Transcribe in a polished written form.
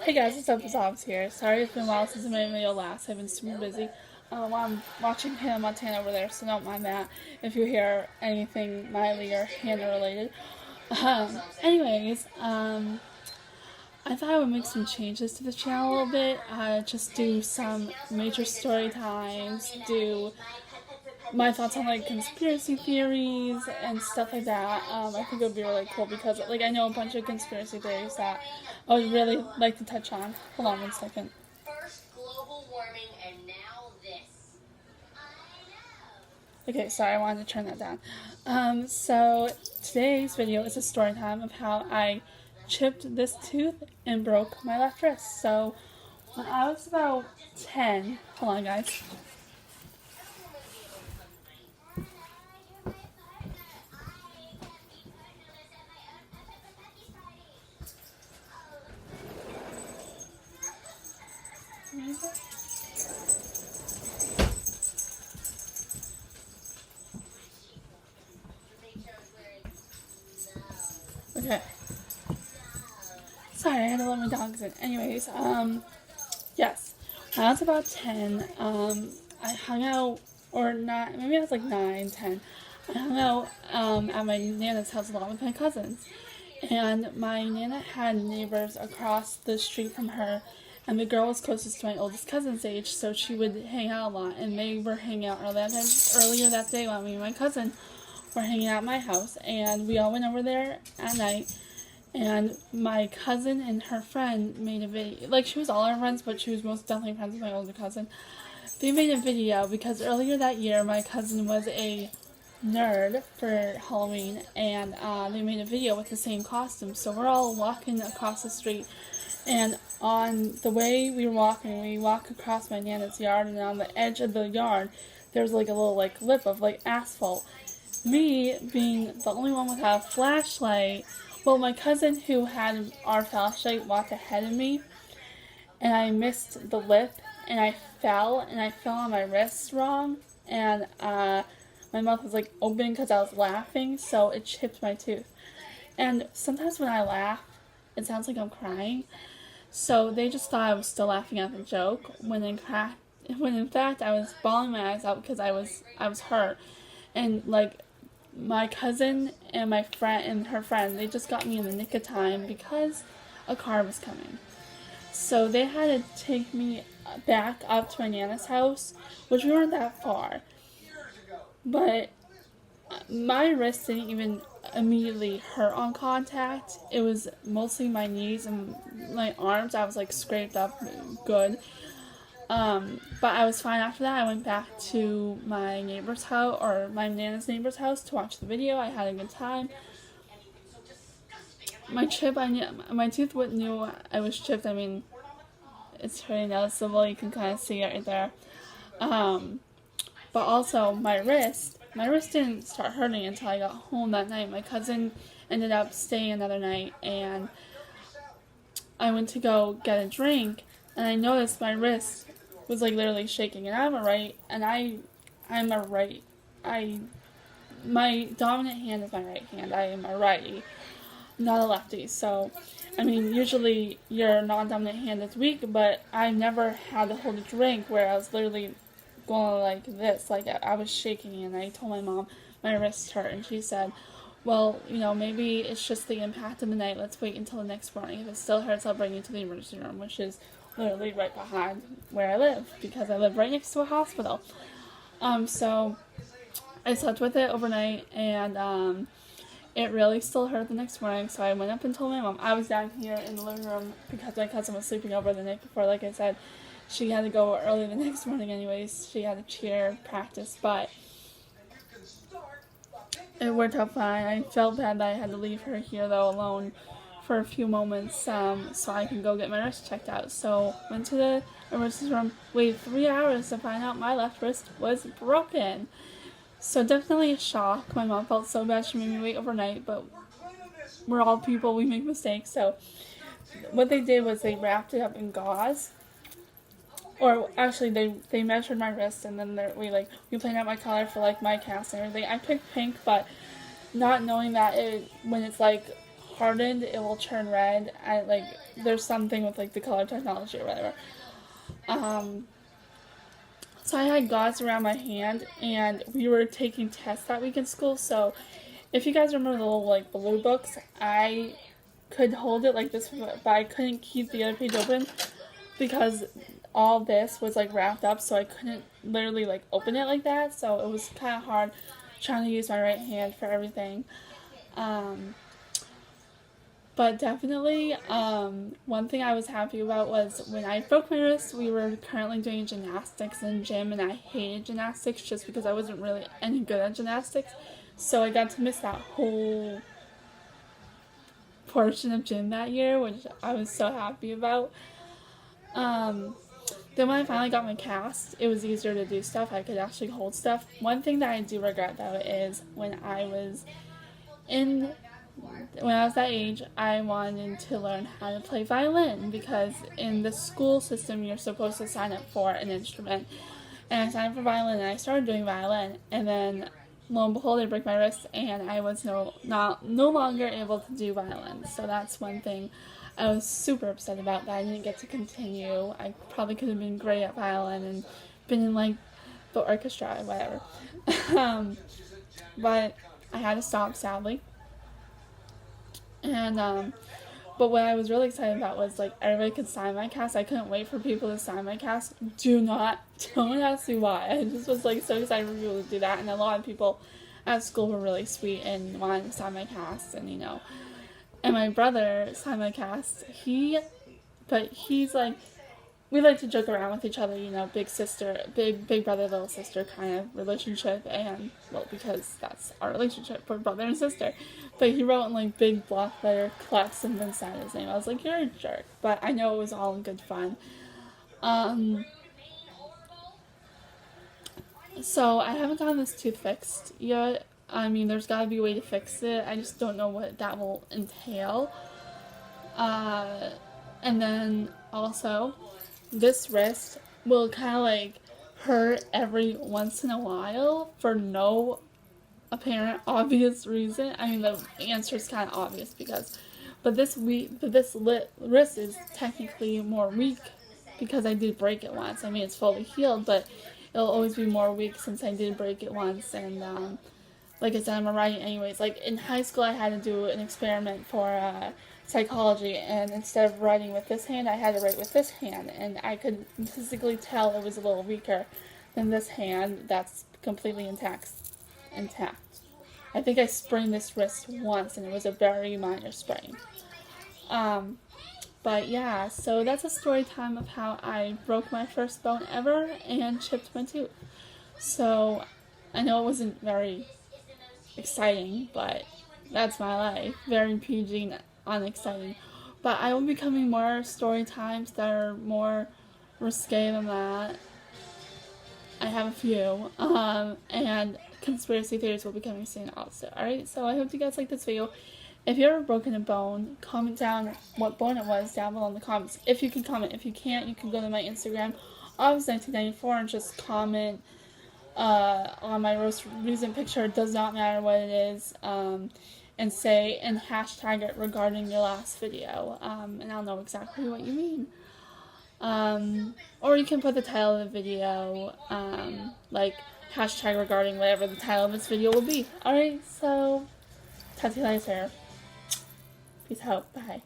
Hey guys, what's up? It's Obs here. Sorry it's been a while since I made a video last. I've been super busy. I'm watching Hannah Montana over there, so don't mind that if you hear anything Miley or Hannah related. Anyways, I thought I would make some changes to the channel a little bit. Just do some major story times, do my thoughts on like conspiracy theories and stuff like that. I think it would be really cool because like I know a bunch of conspiracy theories that I would really like to touch on. Hold on one second. First global warming and now this. Okay, sorry, I wanted to turn that down. So today's video is a story time of how I chipped this tooth and broke my left wrist. So when I was about 10, hold on guys. Okay. Sorry, I had to let my dogs in. Anyways, yes. When I was about 10, I hung out, or not, maybe I was like 9, 10. I hung out at my Nana's house a lot with my cousins. And my Nana had neighbors across the street from her, and the girl was closest to my oldest cousin's age, so she would hang out a lot. And they were hanging out earlier that day while me and my cousin were hanging out at my house, and we all went over there at night. And my cousin and her friend made a video. Like, she was all our friends, but she was most definitely friends with my older cousin. They made a video because earlier that year, my cousin was a nerd for Halloween, and they made a video with the same costume. So we're all walking across the street, and on the way we were walking, we walk across my Nana's yard, and on the edge of the yard, there's like a little like lip of like asphalt. Me being the only one without a flashlight, well, my cousin who had our flashlight walked ahead of me, and I missed the lip, and I fell on my wrist wrong, and my mouth was like open because I was laughing, so it chipped my tooth. And sometimes when I laugh, it sounds like I'm crying, so they just thought I was still laughing at the joke, when in fact I was bawling my eyes out because I was hurt, and like my cousin and my friend and her friend, they just got me in the nick of time because a car was coming. So they had to take me back up to my Nana's house, which we weren't that far. But my wrist didn't even immediately hurt on contact. It was mostly my knees and my arms. I was like scraped up good. But I was fine after that. I went back to my neighbor's house, or my Nana's neighbor's house, to watch the video. I had a good time. My tooth knew I was chipped. I mean, it's pretty noticeable. You can kind of see it right there. But also my wrist didn't start hurting until I got home that night. My cousin ended up staying another night, and I went to go get a drink, and I noticed my wrist was like literally shaking. And my dominant hand is my right hand. I am a righty, not a lefty. So, I mean, usually your non-dominant hand is weak, but I never had to hold a drink where I was literally going like this. Like, I was shaking, and I told my mom my wrist hurt, and she said, well, maybe it's just the impact of the night. Let's wait until the next morning. If it still hurts, I'll bring you to the emergency room, which is literally right behind where I live, because I live right next to a hospital. So I slept with it overnight, and it really still hurt the next morning, so I went up and told my mom. I was down here in the living room because my cousin was sleeping over the night before. Like I said, she had to go early the next morning anyways. She had a cheer practice, but it worked out fine. I felt bad that I had to leave her here, though, alone for a few moments, so I can go get my wrist checked out. So went to the emergency room, waited 3 hours to find out my left wrist was broken. So definitely a shock. My mom felt so bad she made me wait overnight, but we're all people, we make mistakes. So what they did was they wrapped it up in gauze. Or actually, they measured my wrist, and then we planned out my color for like my cast and everything. I picked pink, but not knowing that when it's like hardened, it will turn red. Like, there's something with, like, the color technology or whatever. So I had gauze around my hand, and we were taking tests that week in school. So if you guys remember the little, like, blue books, I could hold it like this, but I couldn't keep the other page open because all this was, like, wrapped up, so I couldn't literally, like, open it like that. So it was kind of hard trying to use my right hand for everything. But definitely, one thing I was happy about was when I broke my wrist, we were currently doing gymnastics in gym, and I hated gymnastics just because I wasn't really any good at gymnastics. So I got to miss that whole portion of gym that year, which I was so happy about. Then when I finally got my cast, it was easier to do stuff. I could actually hold stuff. One thing that I do regret, though, is when I was that age, I wanted to learn how to play violin, because in the school system, you're supposed to sign up for an instrument. And I signed up for violin, and I started doing violin, and then lo and behold, I broke my wrist, and I was no longer able to do violin. So that's one thing I was super upset about, that I didn't get to continue. I probably could have been great at violin and been in, like, the orchestra or whatever. But I had to stop, sadly. And but what I was really excited about was, like, everybody could sign my cast. I couldn't wait for people to sign my cast. Don't ask me why. I just was, like, so excited for people to do that. And a lot of people at school were really sweet and wanted to sign my cast, and and my brother signed my cast. But he's like, we like to joke around with each other, big brother, little sister kind of relationship, and, well, because that's our relationship, we're brother and sister. But he wrote in, like, big block letter Clex and then signed his name. I was like, you're a jerk. But I know it was all in good fun. So I haven't gotten this tooth fixed yet. I mean, there's gotta be a way to fix it. I just don't know what that will entail. And then also, this wrist will kind of, like, hurt every once in a while for no apparent obvious reason. I mean, the answer is kind of obvious but this wrist is technically more weak because I did break it once. I mean, it's fully healed, but it'll always be more weak since I did break it once. And like I said, I'm a writing anyways. Like, in high school, I had to do an experiment for psychology, and instead of writing with this hand, I had to write with this hand, and I could physically tell it was a little weaker than this hand that's completely intact. I think I sprained this wrist once, and it was a very minor sprain. But yeah, so that's a story time of how I broke my first bone ever and chipped my tooth. So I know it wasn't very exciting, but that's my life. Very PG and unexciting. But I will be coming more story times that are more risque than that. I have a few. And conspiracy theories will be coming soon also. Alright, so I hope you guys like this video. If you ever broken a bone, comment down what bone it was down below in the comments. If you can comment. If you can't, you can go to my Instagram, Obs1994, and just comment on my most recent picture. It does not matter what it is. And hashtag it regarding your last video. And I'll know exactly what you mean. Or you can put the title of the video, like, hashtag regarding whatever the title of this video will be. Alright, so talk to you later. Peace out. Bye.